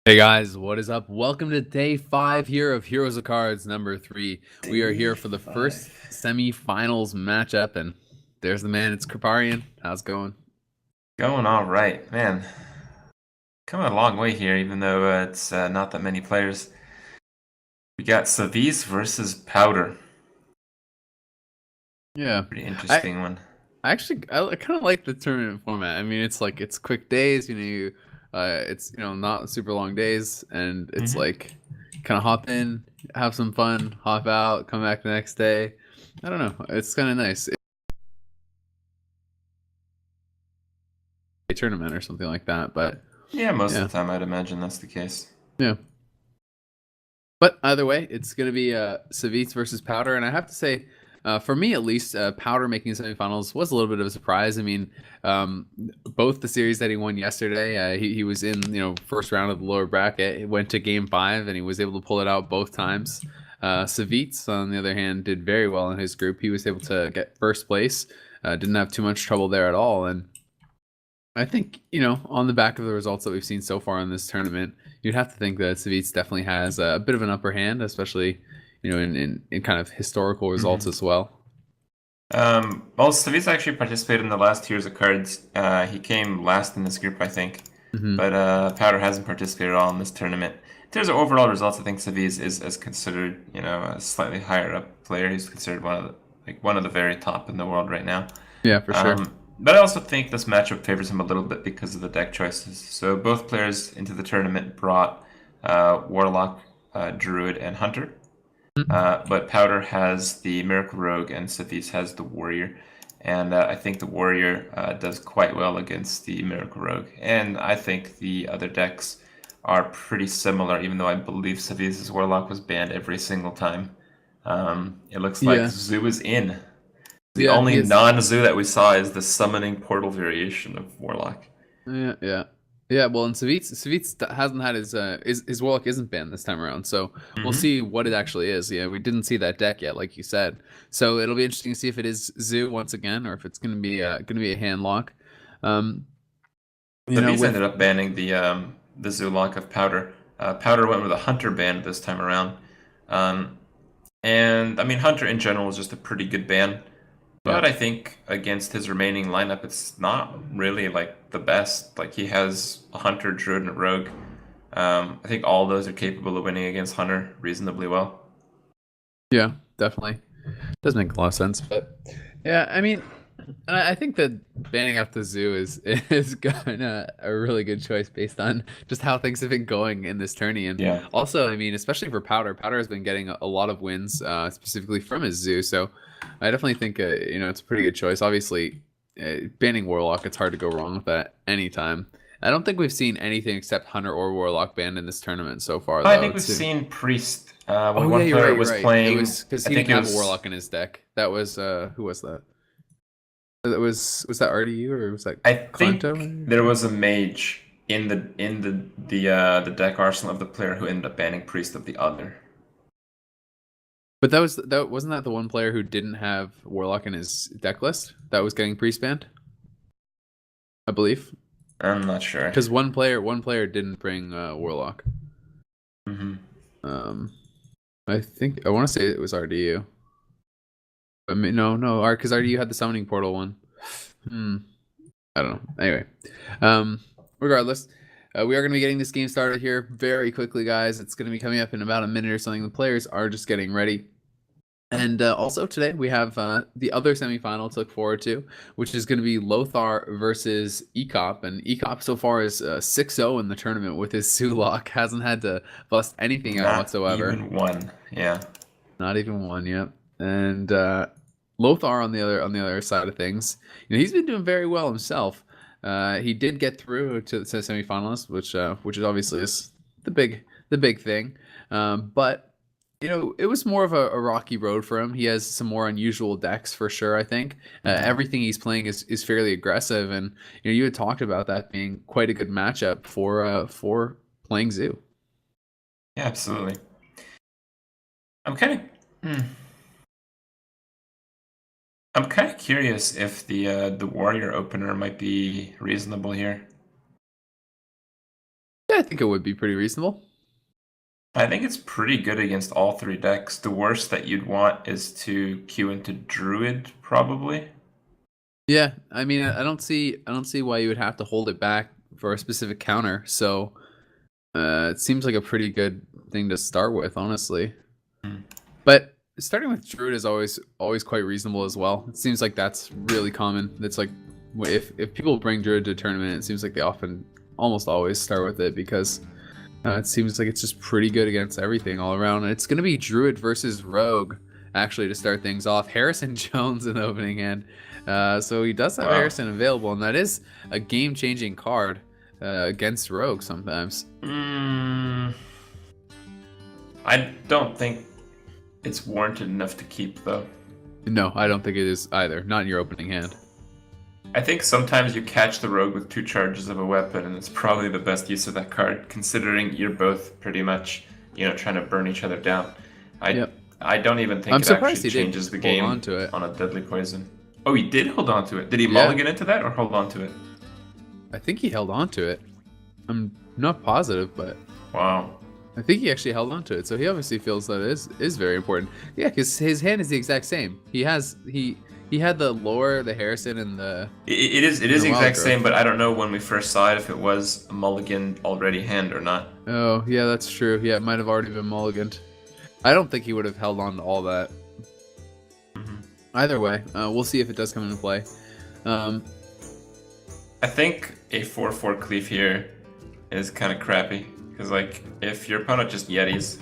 Hey guys, what is up? Welcome to day 5 here of Heroes of Cards number 3. We are Day here for the five. first semi-finals matchup, and there's the man. It's Kriparian. How's it going? Going all right, man. Coming a long way here, even though it's not that many players. We got Savjz versus Powder. Yeah, Pretty I interesting one. I kind of like the tournament format. I mean, it's quick days. It's not super long days, and it's hmm like kind of hop in, have some fun, hop out, come back the next day. I don't know. It's kind of nice. A tournament or something like that, but Yeah, most of yeah, the time I'd imagine that's the case. yeah. But either way, it's going to be Savjz versus Powder, and I have to say, for me at least, Powder making semifinals was a little bit of a surprise. I mean, um, both the series that he won yesterday, he was in first round of the lower bracket. He went to Game 5, and he was able to pull it out both times. Savjz, on the other hand, did very well in his group. He was able to get first place. Didn't have too much trouble there at all, and I think, on the back of the results that we've seen so far in this tournament, you'd have to think that Savitz definitely has a bit of an upper hand, especially, in kind of historical results hmm as well. Well, Savjz actually participated in the last tiers of cards. He came last in this group, I think. Hmm. But Powder hasn't participated at all in this tournament. In terms of overall results, I think Savjz is considered, a slightly higher up player. He's considered one of the very top in the world right now. Yeah, for sure. But I also think this matchup favors him a little bit because of the deck choices. So both players into the tournament brought Warlock, Druid, and Hunter. But Powder has the Miracle Rogue and Savjz has the Warrior. And I think the Warrior does quite well against the Miracle Rogue. And I think the other decks are pretty similar, even though I believe Savjz's Warlock was banned every single time. It looks like Yeah, Zoo is in. The yeah, only he is. non-Zoo that we saw is the Summoning Portal variation of Warlock. Yeah, yeah, yeah. Well, and Savitz hasn't had his Warlock isn't banned this time around, so we'll hmm see what it actually is. Yeah, we didn't see that deck yet, like you said. So it'll be interesting to see if it is Zoo once again, or if it's gonna be a hand lock. Um, Savjz with ended up banning the Zoo lock of Powder. Powder went with a Hunter ban this time around. Um, And I mean, Hunter in general is just a pretty good ban, yeah. but I think against his remaining lineup, it's not really like the best. Like he has a Hunter, Druid, and a Rogue. I think all those are capable of winning against Hunter reasonably well. Yeah, definitely. Does make a lot of sense. But yeah, I mean, I think that banning out the zoo is kind of a really good choice based on just how things have been going in this tourney. And Yeah, also, I mean, especially for Powder, Powder has been getting a lot of wins, specifically from his zoo. So I definitely think it's a pretty good choice. Obviously, banning Warlock, it's hard to go wrong with that anytime. I don't think we've seen anything except Hunter or Warlock banned in this tournament so far, I though. think we've seen Priest when Oh yeah, one you're player right. You're was right. It playing. was because I he think didn't it have a was. warlock in his deck. That was who was that? That was that RDU or was that I Kanto? think there was a mage in the deck arsenal of the player who ended up banning Priest of the other. But that wasn't that the one player who didn't have warlock in his deck list that was getting priest banned, I believe. I'm not sure. Because one player didn't bring warlock. hmm Um, I think I want to say it was RDU. I mean, no, because RDU had the summoning portal one. Hmm. I don't know. Anyway, um, regardless, we are going to be getting this game started here very quickly, guys. It's going to be coming up in about a minute or something. The players are just getting ready. And also today we have the other semifinal to look forward to, which is going to be Lothar versus Ecop. And Ecop so far is 6-0 in the tournament with his Sulak. Hasn't had to bust anything out Not whatsoever. even one. Yeah. Not even one yet. And Lothar on the other side of things, he's been doing very well himself. He did get through to the semifinalists, which is obviously is the big thing. But it was more of a rocky road for him. He has some more unusual decks for sure. I think hmm everything he's playing is fairly aggressive, and you had talked about that being quite a good matchup for playing Zoo. Yeah, absolutely. I'm kind of, I'm kind of curious if the Warrior opener might be reasonable here. Yeah, Yeah, I think it would be pretty reasonable. I think it's pretty good against all three decks. The worst that you'd want is to queue into Druid, probably. Yeah, I mean, I don't see why you would have to hold it back for a specific counter. So it seems like a pretty good thing to start with, honestly. Hmm. But starting with Druid is always quite reasonable as well. It seems like that's really common. It's like if people bring Druid to a tournament, it seems like they often almost always start with it because it seems like it's just pretty good against everything all around. And it's going to be Druid versus Rogue actually to start things off. Harrison Jones in the opening hand. So he does have Wow. Harrison available, and that is a game-changing card against Rogue sometimes. Mm, I don't think it's warranted enough to keep, though. No, I don't think it is either. Not in your opening hand. I think sometimes you catch the rogue with 2 charges of a weapon, and it's probably the best use of that card, considering you're both pretty much, trying to burn each other down. I Yep. I don't even think I'm it surprised actually he did changes the hold game on to it. on a deadly poison. Oh, he did hold on to it. Did he Yeah, mulligan into that or hold on to it? I think he held on to it. I'm not positive, but Wow. I think he actually held on to it. So he obviously feels that it is very important. Yeah, because his hand is the exact same. He had the lore, the Harrison, and the It is and the the wild exact growth. same, but I don't know when we first saw it if it was a mulligan already hand or not. Oh, yeah, that's true. Yeah, it might have already been mulliganed. I don't think he would have held on to all that. Mhm. Either way, we'll see if it does come into play. Um, I think a 4/4 cleave here is kind of crappy because, like, if your opponent just Yetis,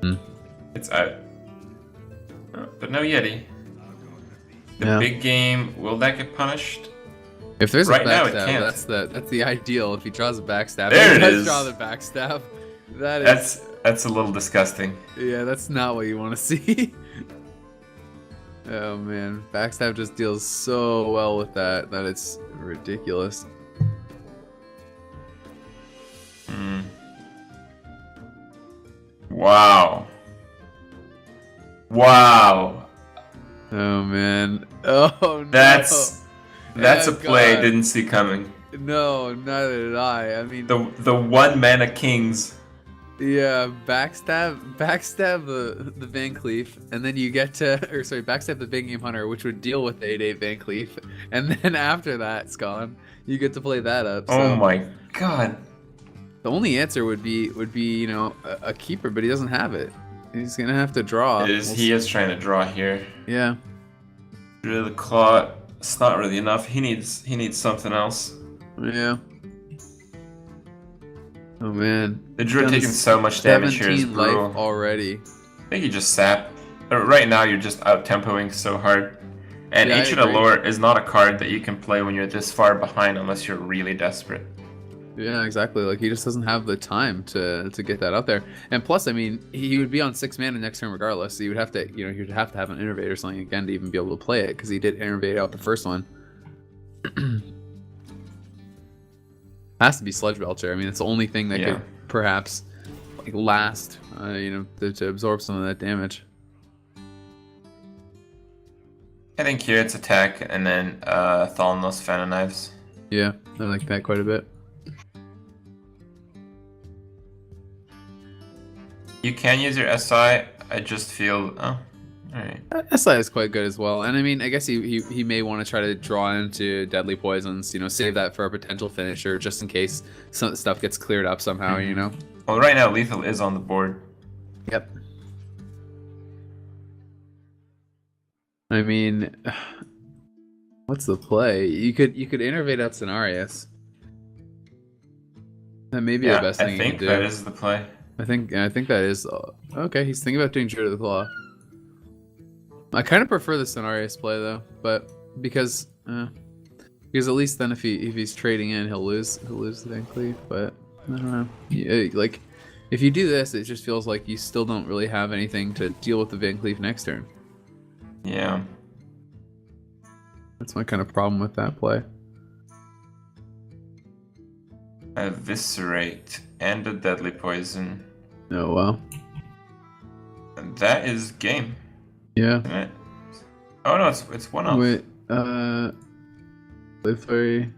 Hmm. it's out. But no Yeti. The yeah. big game, will that get punished? If there's a Right now, it backstab, can't. that's the ideal. If he draws a backstab, There he it does draw is. the backstab. That is, That's a little disgusting. yeah, that's not what you want to see. Oh man, backstab just deals so well with that it's ridiculous. Hmm. Wow. Wow. Oh man. Oh no. That's Oh a play I god. didn't see coming. No, neither did I. I mean, The one mana kings. yeah, backstab the Van Cleef, and then you get to, or sorry, backstab the Big Game Hunter, which would deal with the 8/8 Van Cleef, and then after that, Scon, you get to play that up. Oh So my god. the only answer would be a keeper, but he doesn't have it. He's gonna have to draw. He is trying to draw here. Yeah, Really, the claw. It's not really enough. He needs something else. yeah. Oh man, The druid down to taking so much damage here is 17 life brutal. already. I think you just sap. Right now you're just out tempoing so hard. And Yeah, I Ancient agree. Allure is not a card that you can play when you're this far behind unless you're really desperate. Yeah, exactly. Like he just doesn't have the time to get that out there. And plus, I mean, he would be on 6 mana next turn regardless. So you would have to, you'd have to have an innervate or something again to even be able to play it because he did innervate out the first one. Has to be Sludge Belcher. I mean, it's the only thing that Yeah. could perhaps like last, to absorb some of that damage. I think here it's attack and then Thalnos Fan of Knives. Yeah, I like that quite a bit. You can use your SI. I just feel alright. SI is quite good as well, and I mean, I guess he may want to try to draw into deadly poisons. Save that for a potential finisher, just in case some stuff gets cleared up somehow. Well, right now lethal is on the board. Yep. I mean, what's the play? You could innervate out Cenarius. That may be the Yeah, best I thing you think can that do. is the play. I think that is okay. He's thinking about doing Druid of the Claw. I kind of prefer the Cenarius play though, but because at least then if he's trading in, he'll lose the Van Cleef. But I don't know. Yeah, like if you do this, it just feels like you still don't really have anything to deal with the Van Cleef next turn. Yeah. That's my kind of problem with that play. Eviscerate and a deadly poison. Oh well. And that is game. Yeah. Isn't it? Oh no, it's one off. Wait. Live Fairy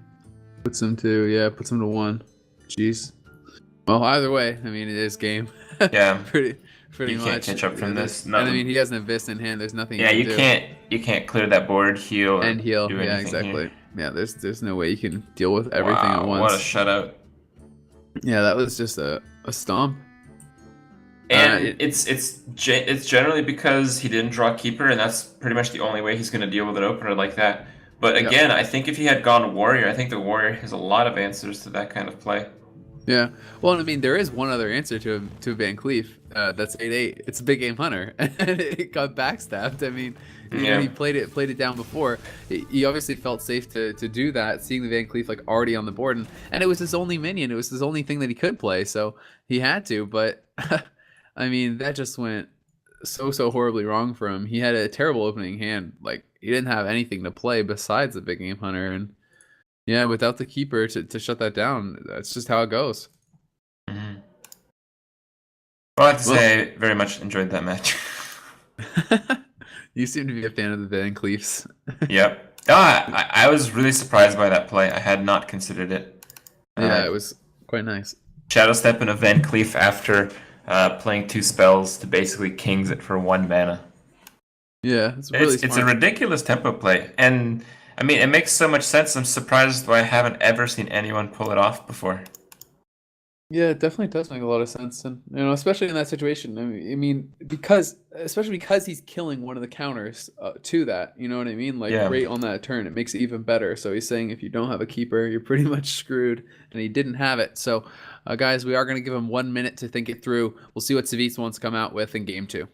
puts him to 1. Jeez. Well, either way, I mean, it is game. Yeah, pretty pretty you can't much. catch up from this. And I No, mean, he has an Abyss in hand. There's nothing he yeah, can do. you can't clear that board, heal, And or heal. do Yeah, anything here. exactly. Yeah, there's no way you can deal with everything at Wow, what a once. shutout! Yeah, that was just a stomp. Uh, And it's generally because he didn't draw keeper, and that's pretty much the only way he's going to deal with an opener like that. But yep. again, I think if he had gone warrior, I think the warrior has a lot of answers to that kind of play. Yeah. Well, I mean, there is one other answer to Van Cleef. That's 8-8. It's a big game hunter, and it got backstabbed. I mean, Yeah. he played it down before. He obviously felt safe to do that, seeing the Van Cleef like already on the board, and it was his only minion. It was his only thing that he could play, so he had to. But I mean, that just went so horribly wrong for him. He had a terrible opening hand. Like he didn't have anything to play besides the big game hunter, and yeah, without the keeper to shut that down, that's just how it goes. Mhm. Well, I have to Well, say, I very much enjoyed that match. you seem to be a fan of the Van Cleefs. Yep. No, I was really surprised by that play. I had not considered it. Yeah, Uh, it was quite nice. Shadow Step and a Van Cleef after playing 2 spells to basically kings it for 1 mana. Yeah, it's really It's a smart. ridiculous tempo play, and I mean it makes so much sense. I'm surprised why I haven't ever seen anyone pull it off before. Yeah, it definitely does make a lot of sense, and especially in that situation. I mean, because especially because he's killing one of the counters to that. You know what I mean? Like Yeah. right on that turn, it makes it even better. So he's saying if you don't have a keeper, you're pretty much screwed, and he didn't have it. So, guys, we are going to give him 1 minute to think it through. We'll see what Savjz wants to come out with in game two.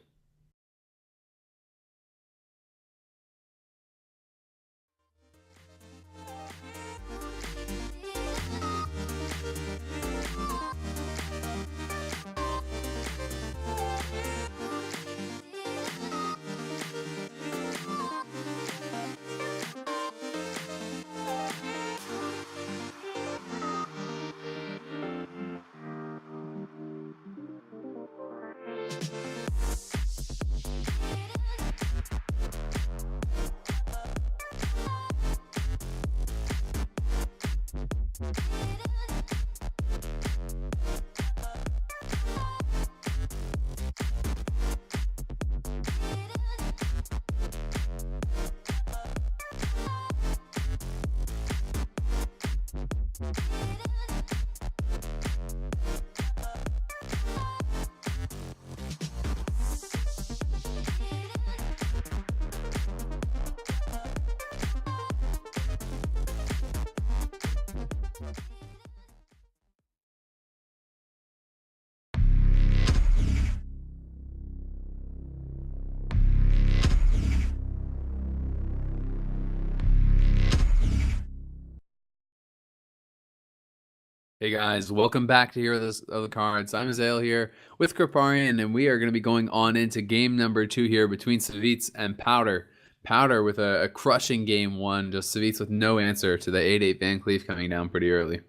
Hey guys, welcome back to Hear This Other Cards. I'm Azale here with Kriparian, and we are going to be going on into game number 2 here between Savjz and Powder. Powder with a crushing game 1, just Savjz with no answer to the 8-8 Van Cleef coming down pretty early.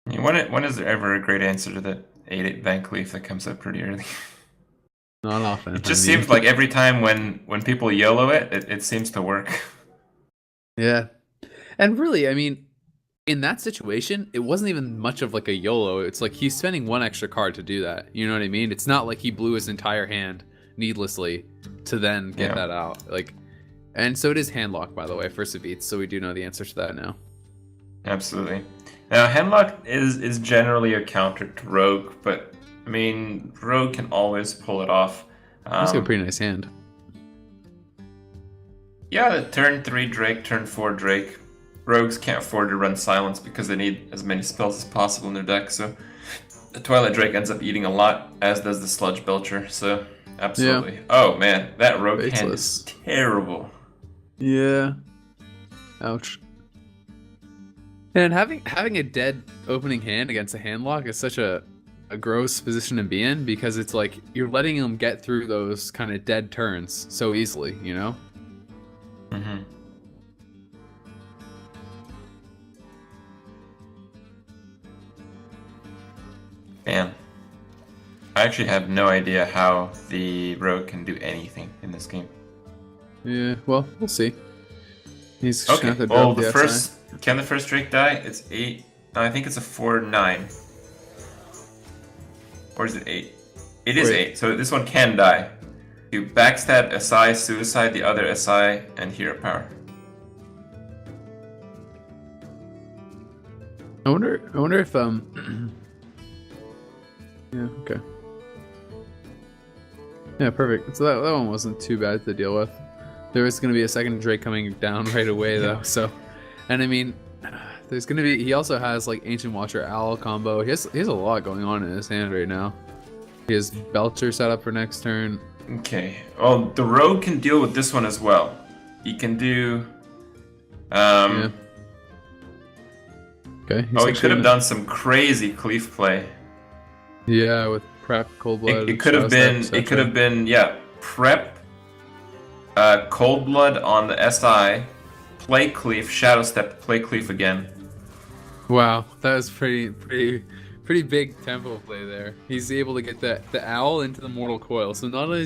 When is there ever a great answer to the 8-8 Van Cleef that comes up pretty early? Not often, It I just mean. seems like every time when people YOLO it seems to work. Yeah. And really, I mean, in that situation, it wasn't even much of like a YOLO. It's like he's spending one extra card to do that. You know what I mean? It's not like he blew his entire hand needlessly to then get Yeah. that out. Like, and so it is handlock, by the way, for Savjz. So we do know the answer to that now. Absolutely. Now, Henlock is generally a counter to Rogue, but I mean, Rogue can always pull it off. He's got a pretty nice hand. Yeah, the turn 3 Drake, turn 4 Drake. Rogues can't afford to run Silence because they need as many spells as possible in their deck, so the Twilight Drake ends up eating a lot, as does the Sludge Belcher, so absolutely. Yeah. Oh man, that Rogue hand is terrible. Yeah. Ouch. And having a dead opening hand against a handlock is such a gross position to be in, because it's like you're letting him get through those kind of dead turns so easily, you know? Mm-hmm. Man, I actually have no idea how the Rogue can do anything in this game. Yeah, well, we'll see. He's okay. gonna have to Well, drop the first Drake die? It's 8 No, I think it's a 4/9. Or is it 8? It is Wait. 8, so this one can die. You backstab SI, suicide the other SI, and hero power. I wonder if yeah, okay. Yeah, perfect. So that one wasn't too bad to deal with. There was going to be a second Drake coming down right away though. So, and I mean, there's going to be. He also has like Ancient Watcher Owl combo. He has a lot going on in his hand right now. He has Belcher set up for next turn. Okay. Well, the rogue can deal with this one as well. He can do. Yeah. Okay. Oh, he could have done some crazy cleave play. Yeah, with prep, cold blood. It could have been. It could have been. Yeah, prep. Cold blood on the SI. Play cleave. Shadow step. Play cleave again. Wow, that was pretty big tempo play there. He's able to get the owl into the mortal coil. So not only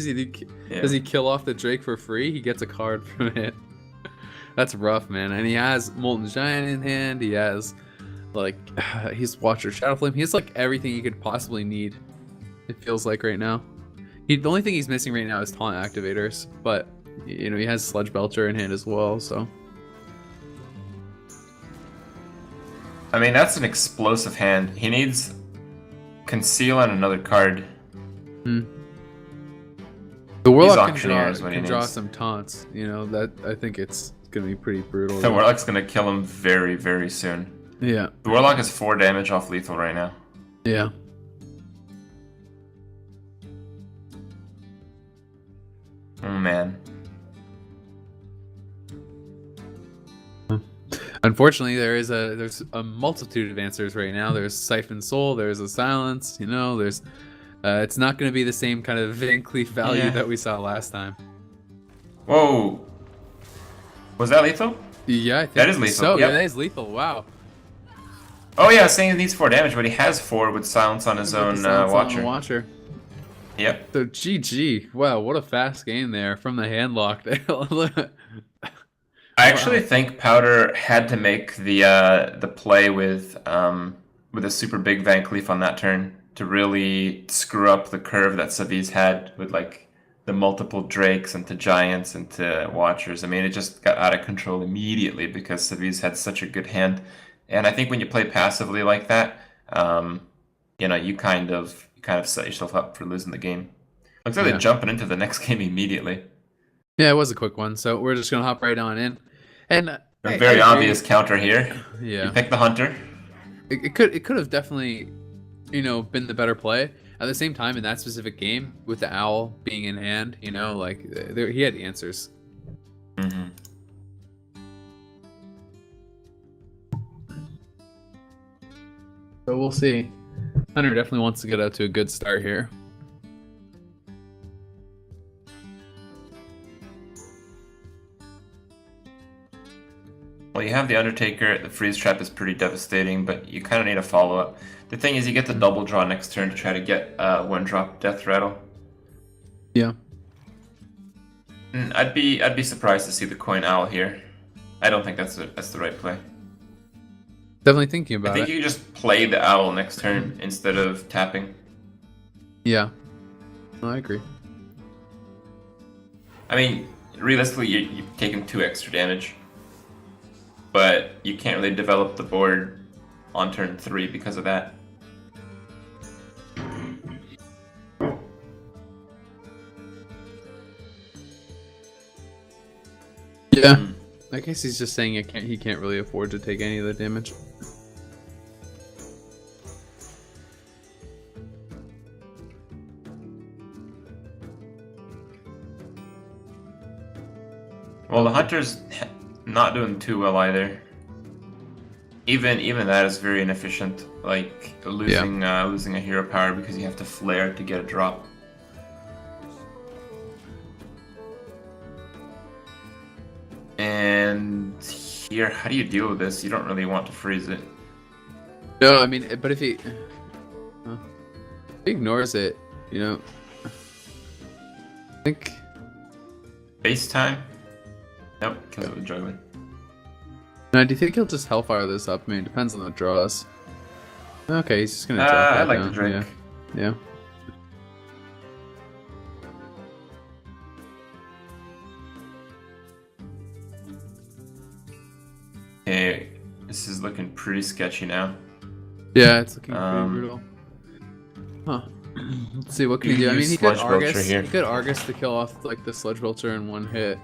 does he kill off the Drake for free, he gets a card from it. That's rough, man. And he has Molten Giant in hand. He has like he's Watcher Shadowflame. He has like everything he could possibly need. It feels like right now. The only thing he's missing right now is taunt activators, but you know he has Sludge Belcher in hand as well. So. I mean, that's an explosive hand. He needs Conceal and another card. Hmm. The Warlock can draw some taunts. You know, that I think it's going to be pretty brutal. The Warlock's going to kill him very, very soon. Yeah. The Warlock is 4 damage off lethal right now. Yeah. Oh, man. Unfortunately, there's a multitude of answers right now. There's Siphon Soul, there's a Silence, you know, there's it's not going to be the same kind of Van Cleef value that we saw last time. Whoa. Was that lethal? Yeah, I think that is lethal. So, yep. Yeah, that is lethal. Wow. Oh yeah, saying he needs 4 damage, but he has 4 with Silence on his own Watcher. Yep. So GG. Wow, what a fast game there from the handlock there. I actually think Powder had to make the play with a super big Van Cleef on that turn to really screw up the curve that Savjz had with like the multiple Drakes into Giants into Watchers. I mean, it just got out of control immediately because Savjz had such a good hand. And I think when you play passively like that, you know, you kind of set yourself up for losing the game. Looks like they're jumping into the next game immediately. Yeah, it was a quick one, so we're just gonna hop right on in. And a very obvious counter here. Yeah, you pick the Hunter. It could have definitely, you know, been the better play. At the same time, in that specific game, with the Owl being in hand, you know, like he had answers. Mm-hmm. So we'll see. Hunter definitely wants to get out to a good start here. Well, you have the Undertaker. The freeze trap is pretty devastating, but you kind of need a follow-up. The thing is, you get the double draw next turn to try to get 1-drop Death Rattle. Yeah. And I'd be surprised to see the Coin Owl here. I don't think that's the right play. Definitely thinking about it. I think you just play the Owl next turn instead of tapping. Yeah. No, I agree. I mean, realistically, you've taken 2 extra damage. But you can't really develop the board on turn 3 because of that. Yeah. I guess he's just saying he can't really afford to take any of the damage. Well, the Hunter's not doing too well either. Even that is very inefficient. Like losing a hero power because you have to flare to get a drop. And here, how do you deal with this? You don't really want to freeze it. No, I mean, but if he ignores it, you know, I think base time. Nope, kills it with juggling. Now, do you think he'll just Hellfire this up? I mean, it depends on the draws. Okay, he's just gonna drop I that like the down. Yeah, Drake. yeah. Okay, this is looking pretty sketchy now. Yeah, it's looking pretty Um, brutal. Huh. Let's see, what can you he can do? I mean, use Sludge Belcher here. He could Argus to kill off like the Sludge Belcher in one hit.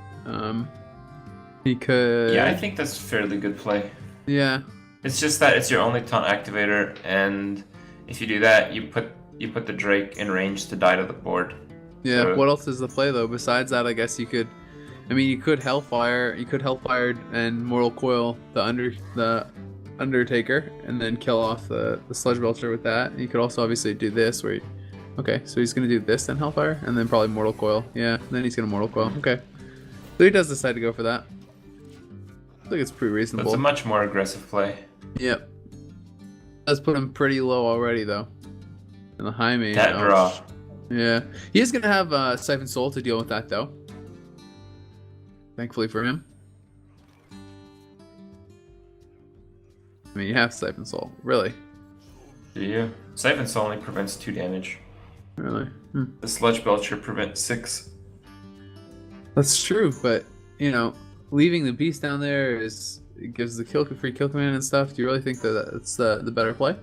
He Yeah, I could, think that's fairly good play. yeah, It's just that it's your only taunt activator, and if you do that, you put the Drake in range to die to the board. yeah. So What else is the play though? Besides that, I guess you could. I mean, you could Hellfire and Mortal Coil the Undertaker, and then kill off the Sludge Belcher with that. And you could also obviously do this where, okay, so he's gonna do this then Hellfire, and then probably Mortal Coil. Yeah, then he's gonna Mortal Coil. Okay, so he does decide to go for that. I think it's pretty it's a reasonable. much more aggressive play. Yep, does put him pretty low already though. And the high main, That draw. ouch. Yeah, he is gonna have Siphon Soul to deal with that though. Thankfully for him. I mean, you have Siphon Soul, really, Yeah. Siphon Soul only prevents 2 damage. really. Hmm. The Sludge Belcher prevents 6. That's true, but you know, leaving the beast down there is it gives the free kill command and stuff. Do you really think that that's the better play?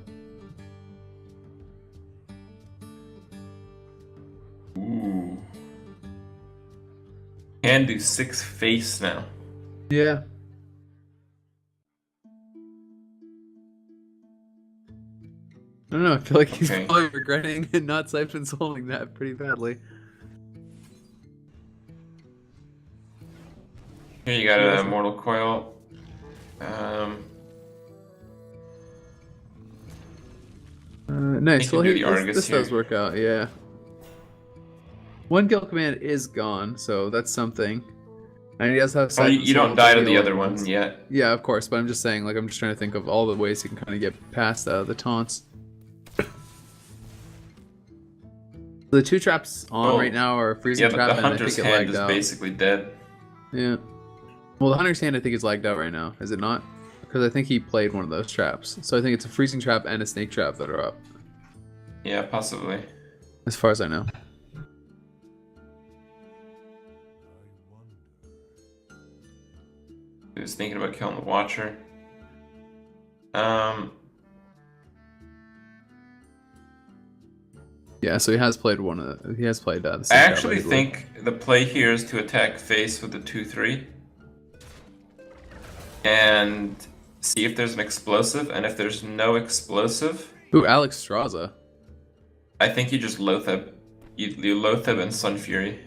Ooh. Can do 6 face now. Yeah. I don't know. I feel like he's Okay. probably regretting not Siphon Souling that pretty badly. Here you got a Mortal Coil. Nice. can Well, do the Argus this here. does work out. Yeah. One kill command is gone, so that's something. And he does have Well, Siphon you Soul don't die to the heal other one everyone's- yet. Yeah, of course, but I'm just saying, like, I'm just trying to think of all the ways he can kind of get past the taunts. The 2 traps on right now are Freezing Yeah, but Trap, the and I Hunter's think it hand lagged is out. basically dead. Yeah. Well, the Hunter's Hand I think is lagged out right now, is it not? Because I think he played one of those traps. So I think it's a Freezing Trap and a Snake Trap that are up, Yeah, possibly. as far as I know. He was thinking about killing the Watcher. Um, Yeah, so he has played he has played the I Snake Trap, actually believe. think the play here is to attack face with the 2/3 and see if there's an explosive, and if there's no explosive, Ooh, Alex Straza. I think you just Loatheb. You Loatheb and Sun Fury.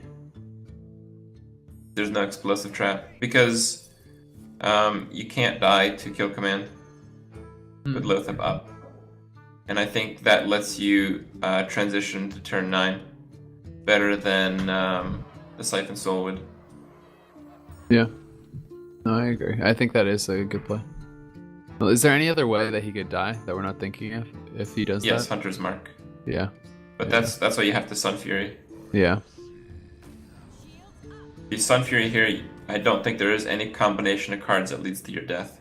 There's no explosive trap because you can't die to kill command with Loatheb up, and I think that lets you transition to turn 9 better than the Siphon Soul would. Yeah. No, I agree. I think that is a good play. Well, is there any other way that he could die that we're not thinking of if he does Yes, that? Hunter's Mark. Yeah. But that's why you have to Sun Fury. Yeah. If you Sun Fury here, I don't think there is any combination of cards that leads to your death.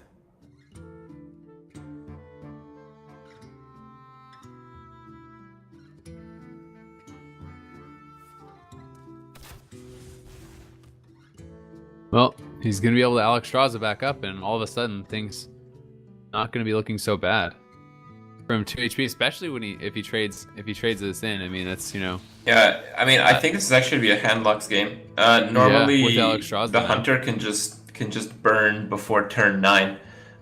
Well, he's gonna be able to Alex Straza back up, and all of a sudden things not gonna be looking so bad from 2 HP, especially when if he trades this in. I mean, that's Yeah, I mean, I think this is actually be a handlocks game. Normally, with Alex Straza the now. Hunter can just burn before turn 9,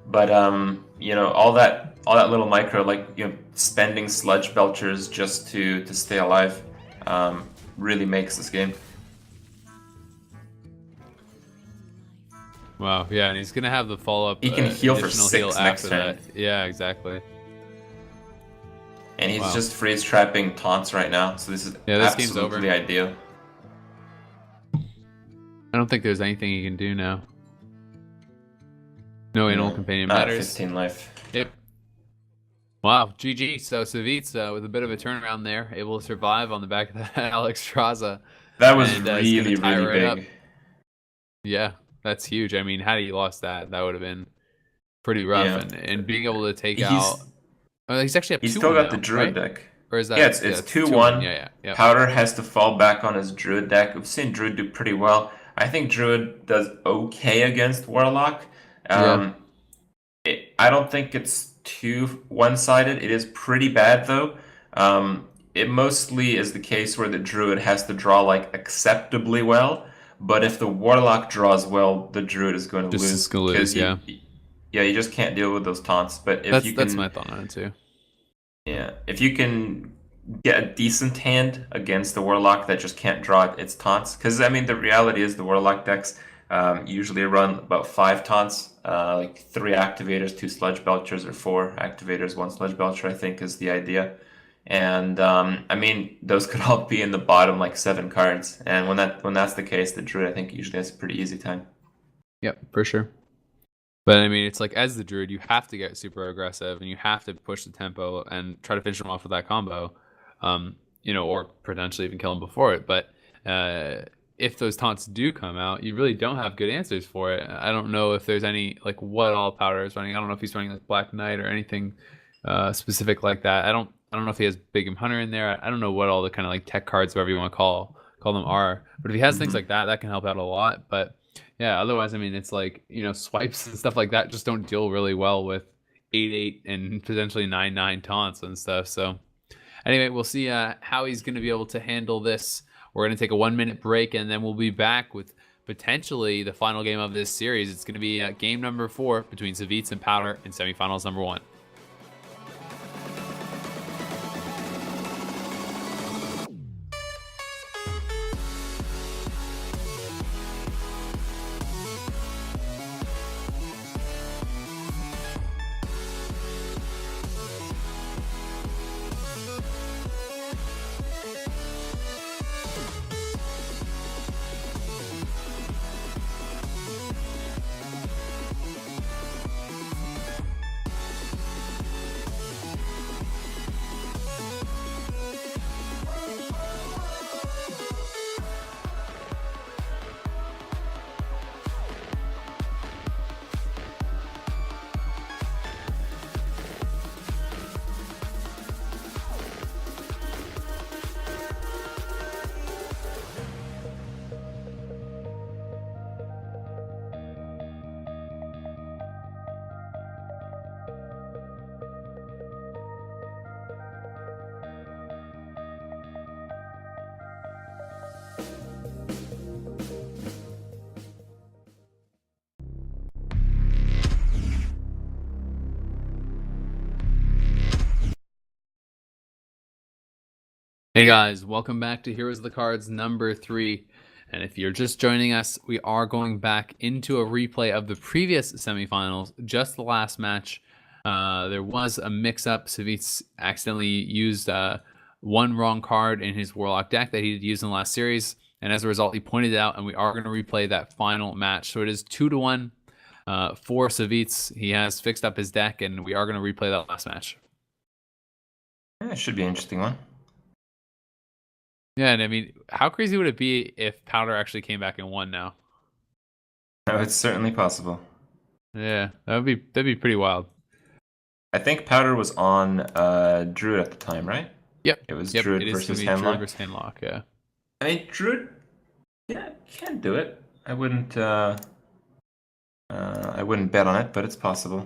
but all that little micro, like spending Sludge Belchers just to stay alive, really makes this game. Wow, yeah, and he's gonna have the follow up. He can heal for additional 6 heal next after turn. that. Yeah, exactly. And he's Wow. just freeze trapping taunts right now, so this is This game's over. absolutely ideal. I don't think there's anything he can do now. No anal companion Not matters. 15 life. Yep. Wow, GG. So Savjz with a bit of a turnaround there, able to survive on the back of that Alex Straza. That was And, he's really, gonna tie really right up. big. Yeah, that's huge. I mean, had he lost that, that would have been pretty rough. Yeah. And being able to take He's- out Oh, he's actually up He's two still one got the now, Druid right? deck. Or is Yeah, that it's it's 2-1? 2-1. Yeah, yeah, yeah. Powder has to fall back on his Druid deck. We've seen Druid do pretty well. I think Druid does okay against Warlock. Yeah. Um, I don't think it's too one-sided. It is pretty bad though. It mostly is the case where the Druid has to draw like acceptably well, but if the Warlock draws well, the Druid is going to Just lose gonna because lose, yeah. yeah, you just can't deal with those taunts. But if you That's my can, thought on it too. yeah, if you can get a decent hand against the Warlock that just can't draw its taunts, because I mean the reality is the Warlock decks usually run about 5 taunts, like 3 activators, 2 sludge belchers, or 4 activators, 1 sludge belcher. I think is the idea, and I mean those could all be in the bottom like 7 cards, and when that's the case, the Druid I think usually has a pretty easy time. Yep, for sure. But I mean, it's like as the druid, you have to get super aggressive and you have to push the tempo and try to finish him off with that combo, or potentially even kill him before it. But uh, if those taunts do come out, you really don't have good answers for it. I don't know if there's any like what all Powder is running. I don't know if he's running like Black Knight or anything specific like that. I don't know if he has Big M Hunter in there. I don't know what all the kind of like tech cards, whatever you want to call them, are. But if he has things Hmm. like that, that can help out a lot. But yeah, otherwise, I mean, it's like, swipes and stuff like that just don't deal really well with 8-8 and potentially 9-9 taunts and stuff. So, anyway, we'll see how he's going to be able to handle this. We're going to take a 1 minute break and then we'll be back with potentially the final game of this series. It's going to be game number 4 between Savjz and Powder in semifinals number 1. Hey guys, welcome back to Heroes of the Cards number 3. And if you're just joining us, we are going back into a replay of the previous semifinals, just the last match. There was a mix-up. Savjz accidentally used one wrong card in his Warlock deck that he had used in the last series. And as a result, he pointed it out, and we are going to replay that final match. So it is 2-1 for Savjz. He has fixed up his deck, and we are going to replay that last match. Yeah, it should be an interesting one. Yeah, and I mean, how crazy would it be if Powder actually came back and won now? No, it's certainly possible. Yeah, that'd be pretty wild. I think Powder was on Druid at the time, right? Yep, It was yep. Druid It is gonna versus be Druid Handlock. versus Handlock. Yeah. I mean, Druid, yeah, can do it. I wouldn't bet on it, but it's possible.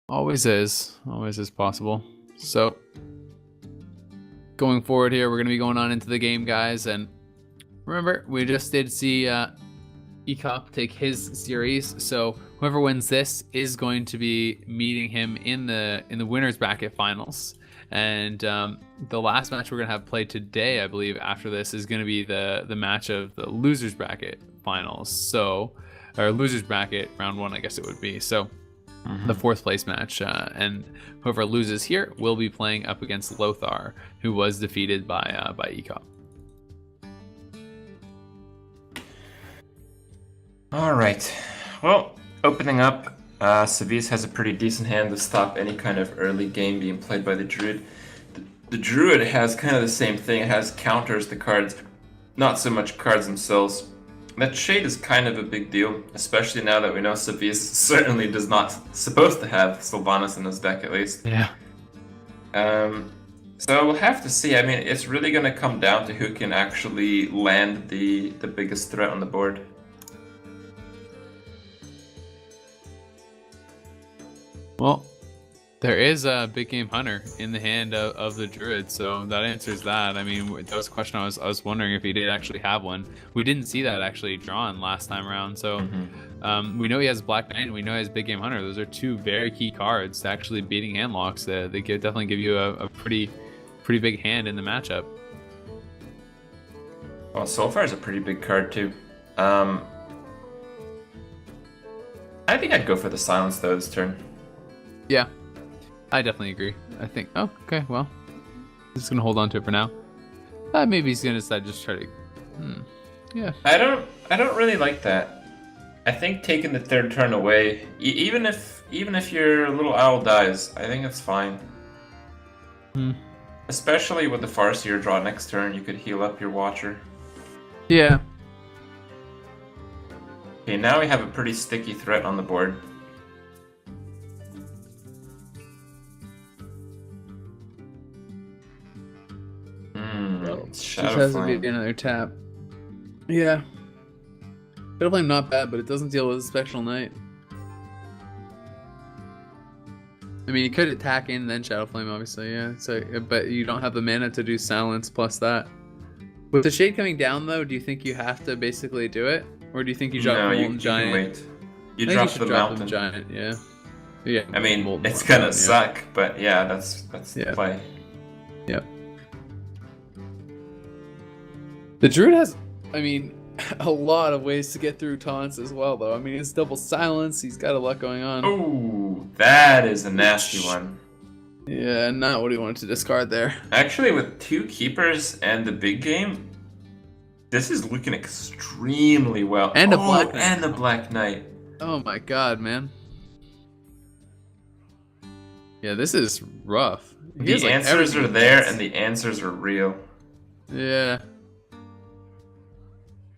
Always is possible. So going forward here, we're gonna be going on into the game, guys, and remember we just did see Ecop take his series, so whoever wins this is going to be meeting him in the winners bracket finals. And the last match we're gonna have played today, I believe, after this is gonna be the match of the losers bracket finals. So, or losers bracket round 1, I guess it would be. So the 4th place match, and whoever loses here will be playing up against Lothar, who was defeated by Ecop. All right. Well, opening up, Savjz has a pretty decent hand to stop any kind of early game being played by the Druid. The Druid has kind of the same thing. It has counters the cards, not so much cards themselves. That shade is kind of a big deal, especially now that we know Savjz certainly does not supposed to have Sylvanas in his deck at least. Yeah. So we'll have to see. I mean, it's really going to come down to who can actually land the biggest threat on the board. Well, there is a big game hunter in the hand of the druid, so that answers that. I mean, that was a question I was wondering if he did actually have one. We didn't see that actually drawn last time around, so we know he has Black Knight and we know he has big game hunter. Those are two very key cards to actually beating handlocks. They could definitely give you a pretty big hand in the matchup. Well, Soulfire is a pretty big card too. I think I'd go for the silence though this turn. Yeah, I definitely agree. I think. Oh, okay. Well, just gonna hold on to it for now. Maybe he's gonna decide to just try to. Yeah. I don't really like that. I think taking the third turn away, even if your little owl dies, I think it's fine. Especially with the Farseer draw next turn, you could heal up your Watcher. Yeah. Okay, now we have a pretty sticky threat on the board. Shadow just has to be another tap. Yeah. Shadow Flame not bad, but it doesn't deal with Spectral Knight. I mean, you could attack in and then Shadow Flame, obviously, yeah. So, but you don't have the mana to do silence plus that. With the shade coming down, though, do you think you have to basically do it, or do you think you drop the Molten Giant? You can wait. You drop the Mountain Giant, yeah. Yeah. I mean, it's gonna suck, but yeah, that's the play. Yep. The Druid has, I mean, a lot of ways to get through taunts as well, though. I mean, it's double silence. He's got a lot going on. Oh, that is a nasty one. Yeah, not what he wanted to discard there. Actually, with two keepers and the big game, this is looking extremely well. And a Black Knight. And the Black Knight. Oh my god, man. Yeah, this is rough. The answers are there, and the answers are real. Yeah.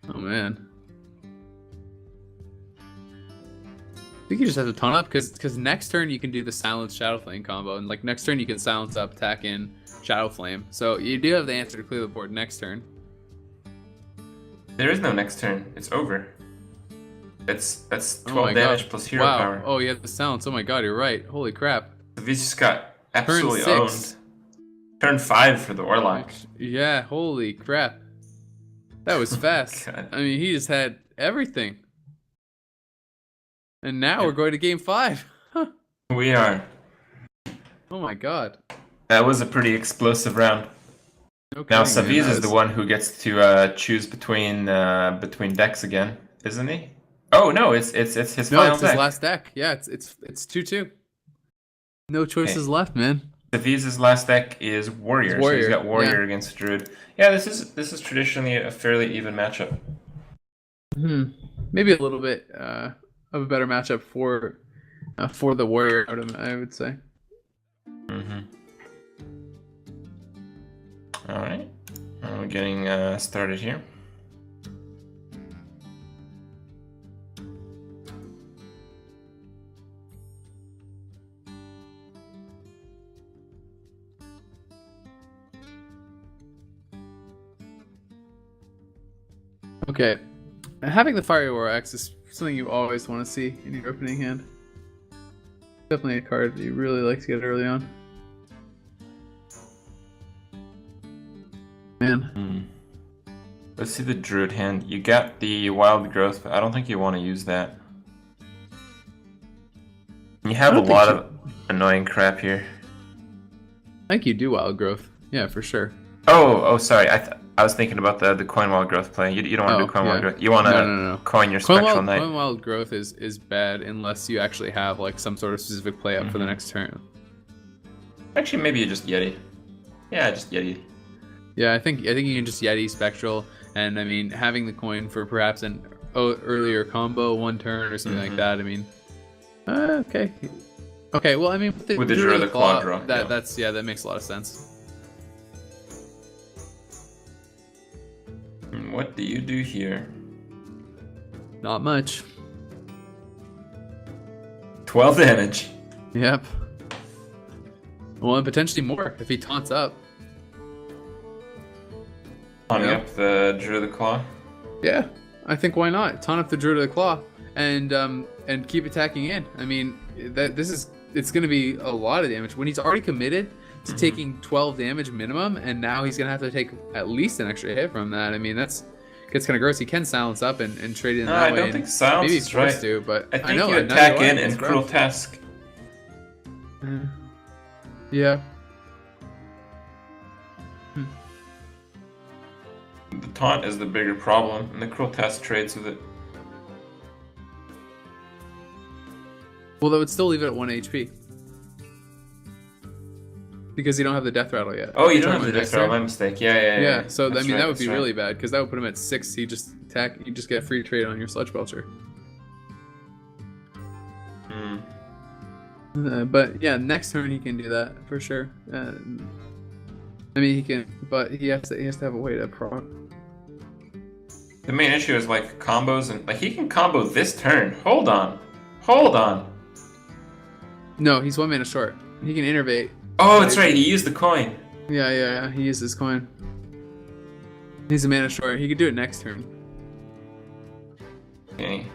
Oh man. I think you just have to taunt up because next turn you can do the silence Shadow Flame combo, and like next turn you can silence up, attack in Shadow Flame. So you do have the answer to clear the board next turn. There is no next turn. It's over. That's 12 damage plus hero power. Oh, yeah, the silence. Oh my god, you're right. Holy crap. Savjz just got absolutely owned. Turn 5 for the Warlock. Yeah, holy crap. That was fast. I mean, he just had everything. And now we're going to game 5. Huh. We are. Oh my god. That was a pretty explosive round. Okay, now Savjz is the one who gets to choose between decks again, isn't he? Oh no, it's his final deck. His last deck. Yeah, it's 2-2. No choices left, man. Savjz's last deck is Warrior. So he's got Warrior against Druid. Yeah, this is traditionally a fairly even matchup. Maybe a little bit of a better matchup for the Warrior, I would say. All right, we're getting started here. Okay, having the Fiery War Axe is something you always want to see in your opening hand. Definitely a card that you really like to get early on. Man. Let's see the Druid hand. You got the Wild Growth, but I don't think you want to use that. You have a lot of annoying crap here. I think you do Wild Growth. Yeah, for sure. Oh, sorry. I was thinking about the Coin Wild Growth play. You don't want to do Coin Wild Growth. You want to coin your Spectral Knight. Coin Wild Growth is bad unless you actually have like some sort of specific play up for the next turn. Actually, maybe you just Yeti. Yeah, just Yeti. Yeah, I think you can just Yeti Spectral, and I mean having the coin for perhaps an earlier combo one turn or something like that. I mean, okay. Well, I mean with the Druid Claw, that makes a lot of sense. What do you do here? Not much. 12 damage. Yep. Well, and potentially more if he taunts up. Taunting up the Druid of the Claw. Yeah, I think why not? Taunt up the Druid of the Claw and keep attacking in. I mean, it's going to be a lot of damage when he's already committed to taking 12 damage minimum, and now he's going to have to take at least an extra hit from that. I mean, gets kind of gross. He can silence up and trade in that way. I don't think silence maybe is right. To, but I think I know, you attack in and Cruel Task. Yeah. The taunt is the bigger problem, and the Cruel Task trades with it. Well, that would still leave it at 1 HP. Because you don't have the death rattle yet. Oh, you don't have the death rattle, my mistake. Yeah. So that's I mean, right, that would be right. really bad because that would put him at 6. You just get free trade on your Sludge Belcher. But yeah, next turn he can do that for sure. I mean, he can, but he has to have a way to proc. The main issue is like combos, and like he can combo this turn. Hold on. No, he's 1 mana short. He can innervate. Oh, that's right. He used the coin. Yeah. He used his coin. He's a mana short. He could do it next turn. Okay.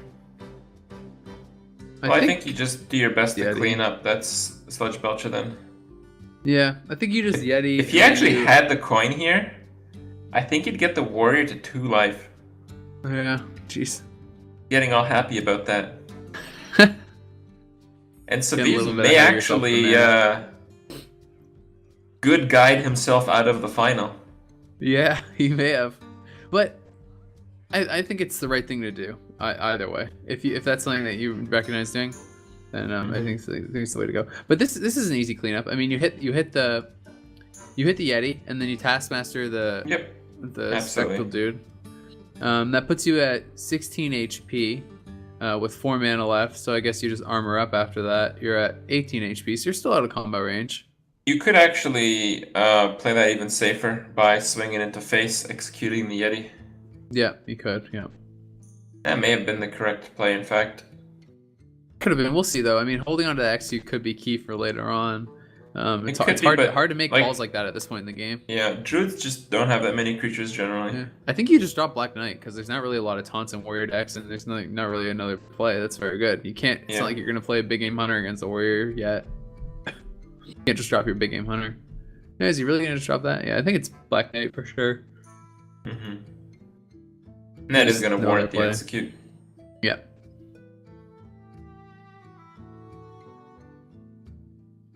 Well, I think you just do your best to clean up. That's Sludge Belcher then. Yeah, I think you just Yeti. If he actually had the coin here, I think he'd get the warrior to 2 life. Yeah, jeez. Getting all happy about that. And Savjz may actually good guide himself out of the final. Yeah, he may have. But I think it's the right thing to do. Either way, if that's something that you recognize doing, then I think it's the way to go. But this is an easy cleanup. I mean, you hit the Yeti, and then you Taskmaster the Spectral dude. That puts you at 16 HP with 4 mana left. So I guess you just armor up after that. You're at 18 HP, so you're still out of combo range. You could actually play that even safer by swinging into face, executing the Yeti. Yeah, you could. Yeah. That may have been the correct play, in fact. Could have been. We'll see, though. I mean, holding on to X could be key for later on. It's hard to make calls like that at this point in the game. Yeah, Druids just don't have that many creatures generally. Yeah. I think you just drop Black Knight because there's not really a lot of taunts in Warrior decks, and there's not really another play. That's very good. You can't. It's not like you're gonna play a Big Game Hunter against a Warrior yet. You can't just drop your Big Game Hunter. Yeah, is he really gonna just drop that? Yeah, I think it's Black Knight for sure. And that is going to warrant the execute. Yeah.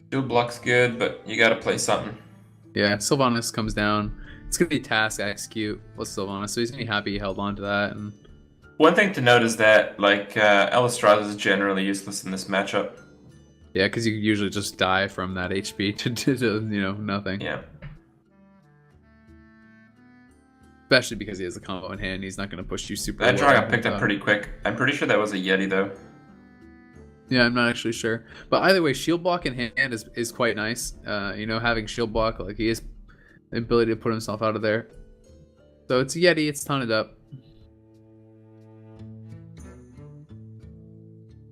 Shield block's good, but you got to play something. Yeah, Sylvanas comes down. It's going to be task execute with Sylvanas, so he's going to be happy he held on to that. And one thing to note is that like Elistraza is generally useless in this matchup. Yeah, because you usually just die from that HP to nothing. Yeah. Especially because he has a combo in hand, he's not going to push you super. That draw got picked up pretty quick. I'm pretty sure that was a Yeti though. Yeah, I'm not actually sure. But either way, shield block in hand is quite nice. Having shield block, like he has the ability to put himself out of there. So it's a Yeti, it's taunted up.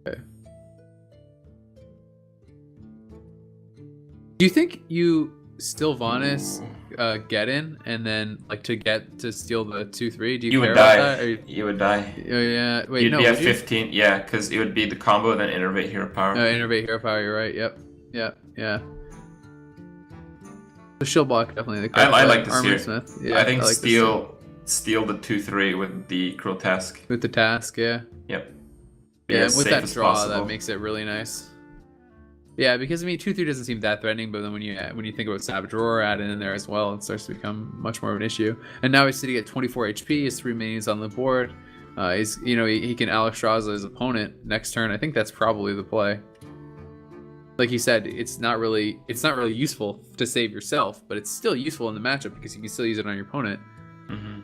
Okay. Do you think you still Vanis get in and then like to steal the 2/3? Do you care would die. about that? You would die. Oh yeah. Wait, You'd be at 15. Yeah, because it would be the combo then Innervate Hero Power. Innervate Hero Power. You're right. Yep. Yeah. The shield block definitely. The I like this Armor here. Smith. Yeah, I think like steal the 2/3 with the Cruel Task. with the task. Yeah. Yep. Yeah, as with safe that as draw, possible. that makes it really nice. Yeah, because I mean, 2/3 doesn't seem that threatening, but then when you think about Savage Roar added in there as well, it starts to become much more of an issue. And now he's sitting at 24 HP. His 3 minions on the board. He can Alexstrasza his opponent next turn. I think that's probably the play. Like you said, it's not really useful to save yourself, but it's still useful in the matchup because you can still use it on your opponent. Mm-hmm.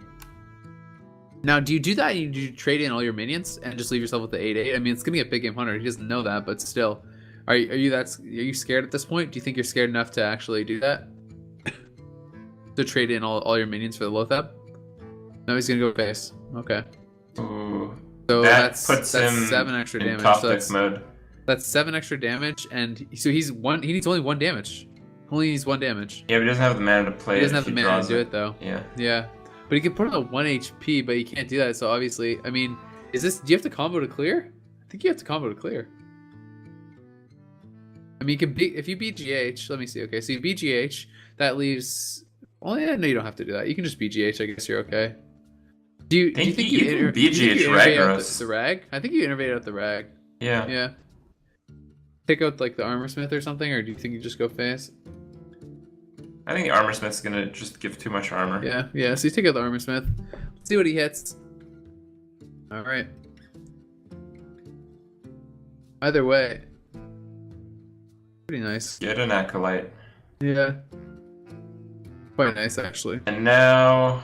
Now, do you do that? Do you trade in all your minions and just leave yourself with the 8/8? I mean, it's gonna get Big Game Hunter. He doesn't know that, but still. Are you scared at this point? Do you think you're scared enough to actually do that? To trade in all your minions for the Lothab? No, he's gonna go base. Okay. Ooh. So That puts that's him 7 extra in damage. top So deck mode. that's 7 extra damage, and so he's one. He needs only 1 damage. Only needs 1 damage. Yeah, but he doesn't have the mana to play He it doesn't if have he the mana to draws do it though. Yeah. Yeah, but he can put him at 1 HP, but he can't do that. So obviously, I mean, is this? Do you have to combo to clear? I think you have to combo to clear. I mean, you can beat if you beat GH. Let me see. Okay, so you beat GH. That leaves. Well, yeah, no, you don't have to do that. You can just beat GH. I guess you're okay. Do you think you can beat do you think GH you innervate out Ragnaros. the rag? I think you innervate out the rag. Yeah. Yeah. Take out like the armor smith or something, or do you think you just go face? I think the armor smith's gonna just give too much armor. Yeah, yeah. So you take out the armor smith. Let's see what he hits. All right. Either way, pretty nice. Get an acolyte. Yeah. Quite nice actually. And now,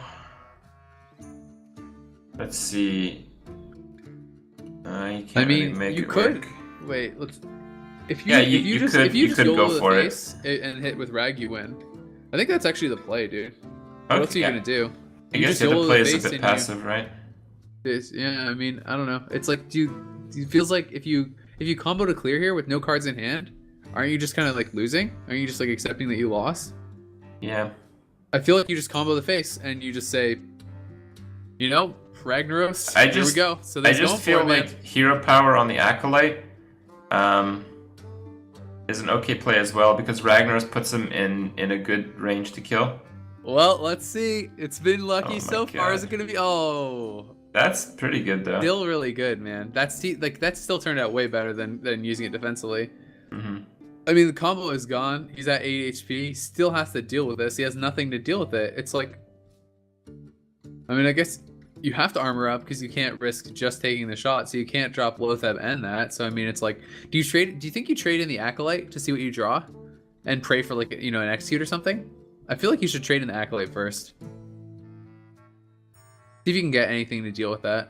let's see. You can't really make you it could. work. Wait, let's. If Yeah, you you just could- if you you just could YOLO go the for it. face and hit with rag, you win. I think that's actually the play, dude. What else are you yeah. gonna do? I You guess just you have to YOLO play the as a face bit and passive, right? Yeah, I mean, I don't know. It's like, it feels like if you combo to clear here with no cards in hand, aren't you just kind of like losing? Aren't you just like accepting that you lost? Yeah. I feel like you just combo the face and you just say, you know, Ragnaros. Here we go. So I just feel like hero power on the acolyte is an okay play as well because Ragnaros puts him in a good range to kill. Well, let's see. It's been lucky Oh my so far. God. Is it gonna be? Oh, That's pretty good though. still really good, man. That's still turned out way better than using it defensively. Mm-hmm. I mean, the combo is gone. He's at 8 HP. He still has to deal with this. He has nothing to deal with it. It's like, I mean, I guess you have to armor up because you can't risk just taking the shot. So you can't drop Lotheb and that. So I mean, it's like, do you think you trade in the Acolyte to see what you draw, and pray for like an execute or something? I feel like you should trade in the Acolyte first. See if you can get anything to deal with that.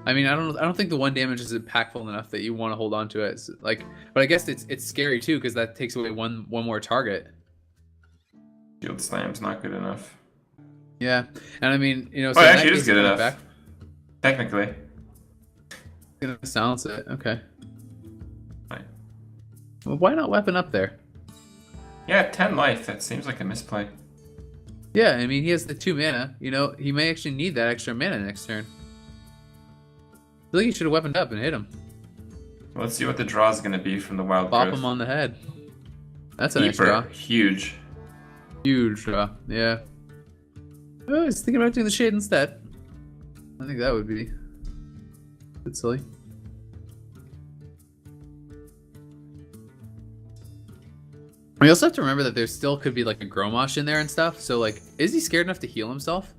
I mean, I don't think the 1 damage is impactful enough that you want to hold on to it. It's like, but I guess it's scary too because that takes away one more target. Shield Slam's not good enough. Yeah, and I mean, so Well, in that actually, it case, is good going enough. back, Technically. gonna silence it. Okay. Right. Well, why not weapon up there? Yeah, 10 life. That seems like a misplay. Yeah, I mean, he has the 2 mana. He may actually need that extra mana next turn. I feel like you should have weaponed up and hit him. Well, let's see what the draw is going to be from the wild Bop growth. him on the head. That's a nice Keeper, draw. huge. Huge draw. Yeah. Oh, I was thinking about doing the shade instead. I think that would be a bit silly. We also have to remember that there still could be like a Gromosh in there and stuff. So like, is he scared enough to heal himself?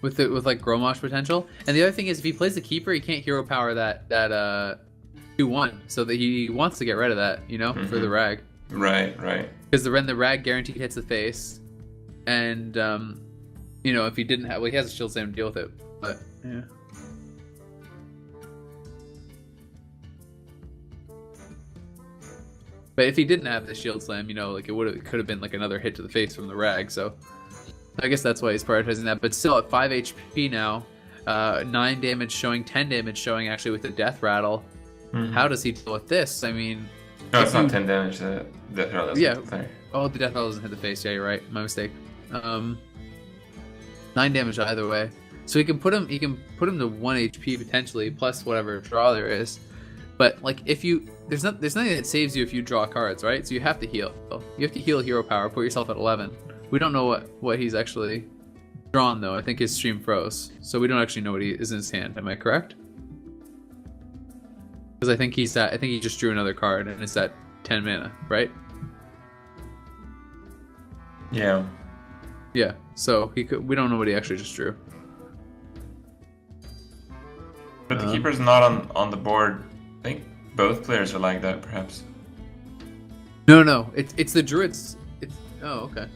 With like Gromosh potential. And the other thing is, if he plays the Keeper, he can't hero power that 2/1. So that he wants to get rid of that, for the rag. Right. Because the rag guaranteed hits the face, and if he didn't have, he has a shield slam to deal with it. But yeah. But if he didn't have the shield slam, it could have been like another hit to the face from the rag. So I guess that's why he's prioritizing that. But still at 5 HP now, 9 damage showing, 10 damage showing actually with the death rattle. Mm-hmm. How does he deal with this? I mean, no, it's not 10 damage. The death rattle doesn't hit the thing. Oh, the death rattle doesn't hit the face. Yeah, you're right. My mistake. 9 damage either way. So he can put him to 1 HP potentially plus whatever draw there is. But like there's nothing that saves you if you draw cards, right? So you have to heal. You have to heal hero power. Put yourself at 11. We don't know what he's actually drawn though. I think his stream froze, so we don't actually know what he is in his hand. Am I correct? Because I think he just drew another card and it's at 10 mana, right? Yeah. Yeah. So we don't know what he actually just drew. But the Keeper's not on the board. I think both players are like that, perhaps. No. It's the Druids. Oh, okay.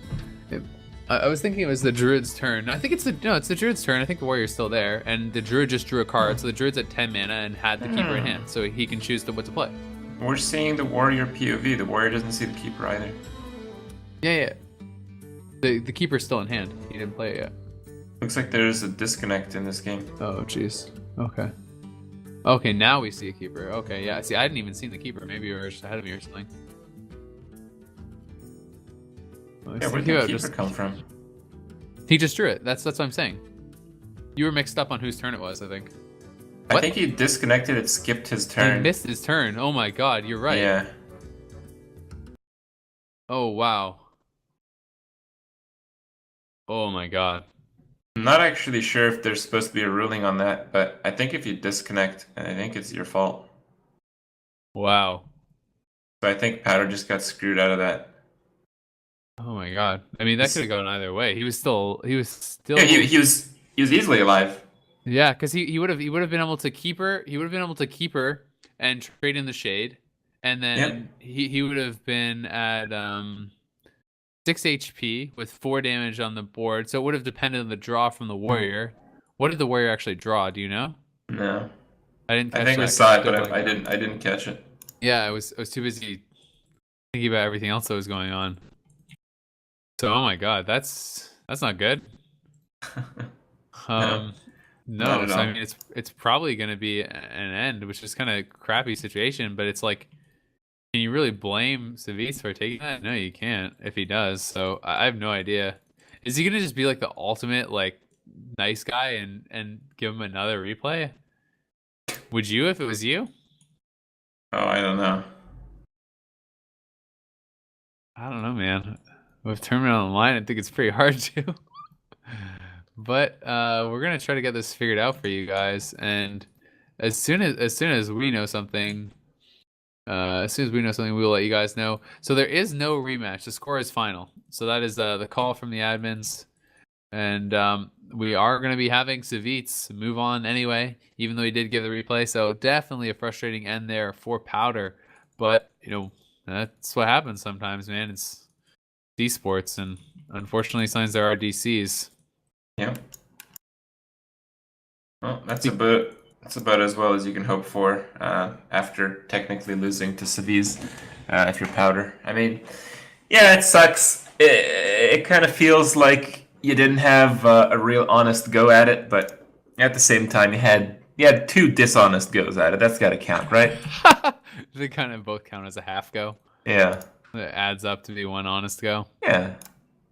I was thinking it was the Druid's turn. I think it's the Druid's turn. I think the Warrior's still there, and the Druid just drew a card, so the Druid's at 10 mana and had the Keeper in hand, so he can choose what to play. We're seeing the Warrior POV. The Warrior doesn't see the Keeper either. Yeah. The Keeper's still in hand. He didn't play it yet. Looks like there's a disconnect in this game. Oh, jeez. Okay. Okay, now we see a keeper. Okay, yeah. See, I hadn't even seen the keeper. Maybe you were just ahead of me or something. I was Yeah, where'd thinking the about keeper just... come from? He just drew it. That's what I'm saying. You were mixed up on whose turn it was, I think. I What? think he disconnected. It skipped his He turn. missed his turn. Oh my god, you're right. Yeah. Oh, wow. Oh my god. I'm not actually sure if there's supposed to be a ruling on that, but I think if you disconnect, I think it's your fault. Wow. So I think Powder just got screwed out of that. Oh my god. I mean, that could have This, gone either way. yeah, he was easily alive. Yeah, because he would have been able to keep her. He would have been able to keep her and trade in the shade, and Yep. then he would have been at 6 HP with 4 damage on the board. So it would have depended on the draw from the warrior. What did the warrior actually draw? Do you know? No. I didn't I catch think we that because saw it it, but flipped like I that. didn't. I didn't catch it. Yeah, I was too busy thinking about everything else that was going on. So oh my god, that's not good. No, Um, not no, at so I all. mean it's probably going to be an end, which is kind of crappy situation. But it's like, can you really blame Savjz for taking that? No, you can't if he does. So I have no idea. Is he going to just be like the ultimate like nice guy and give him another replay? Would you if it was you? Oh, I don't know. I don't know, man. With tournament on the line, I think it's pretty hard to. But we're gonna try to get this figured out for you guys, and as soon as we know something, we'll let you guys know. So there is no rematch. The score is final. So that is the call from the admins, and we are gonna be having Savjz move on anyway, even though he did give the replay. So definitely a frustrating end there for Powder, but that's what happens sometimes, man. It's esports, and unfortunately, sometimes there are DCs. Yep. Well, that's about as well as you can hope for after technically losing to Savjz if you're Powder. I mean, yeah, it sucks. It kind of feels like you didn't have a real honest go at it, but at the same time, you had two dishonest goes at it. That's got to count, right? They kind of both count as a half go. Yeah. It adds up to be one honest go. Yeah.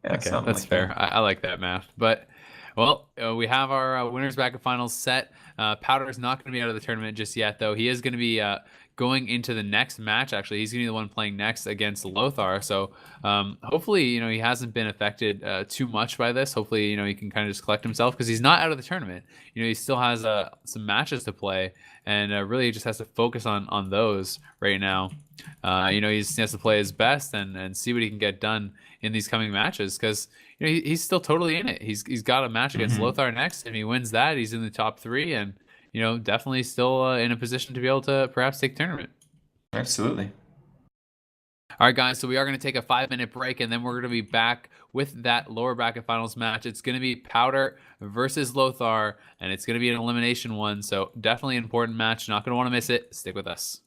Yeah, Okay, something that's like fair. that. I like that math. But, well, we have our winners bracket finals set. Powder is not going to be out of the tournament just yet, though. He is going to be going into the next match. Actually, he's going to be the one playing next against Lothar. So hopefully, he hasn't been affected too much by this. Hopefully, he can kind of just collect himself because he's not out of the tournament. He still has some matches to play, and really just has to focus on those right now. He just has to play his best and see what he can get done in these coming matches because he's still totally in it. He's got a match against Lothar next. If he wins that, he's in the top 3 and definitely still in a position to be able to perhaps take tournament. Absolutely. All right, guys, so we are going to take a 5-minute break, and then we're going to be back with that lower bracket finals match. It's going to be Powder versus Lothar, and it's going to be an elimination one, so definitely an important match. Not going to want to miss it. Stick with us.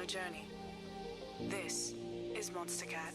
journey. This is Monster Cat.